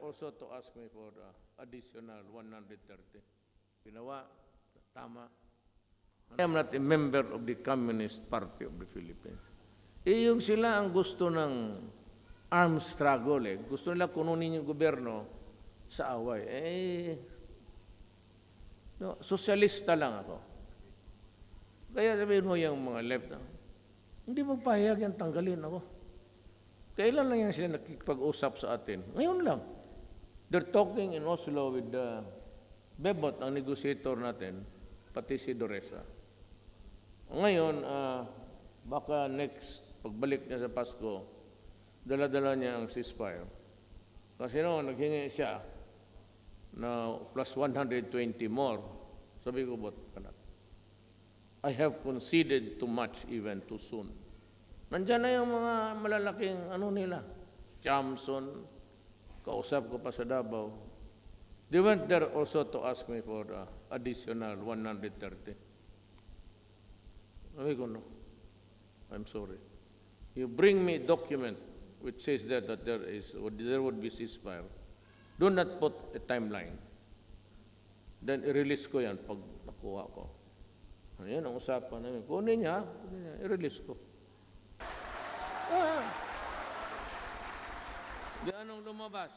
also to ask me for additional 130. Ginawa, tama. I am not a member of the Communist Party of the Philippines. Yung sila ang gusto ng armed struggle Gusto nila kununin yung gobyerno sa away. No, sosyalista lang ako. Kaya sabihin mo yung mga left, hindi magpahayag yan, tanggalin ako. Kailan lang yan sila nakikipag-usap sa atin? Ngayon lang. They're talking in Oslo with Bebot, ang negotiator natin, pati si Doresa. Ngayon, baka next, pagbalik niya sa Pasko, dala-dala niya ang ceasefire. Kasi naghingi siya na plus 120 more. Sabi ko, but I have conceded too much even too soon. Nandiyan na yung mga malalaking nila. Chamson, kausap ko pa sa Davao. They went there also to ask me for additional 130. Sabi ko, no, I'm sorry. You bring me a document which says that there would be ceasefire. Do not put a timeline. Then i-release ko yan pag nakuha ko. Ayan ang usapan namin. Kunin niya, i-release ko. Di anong lumabas?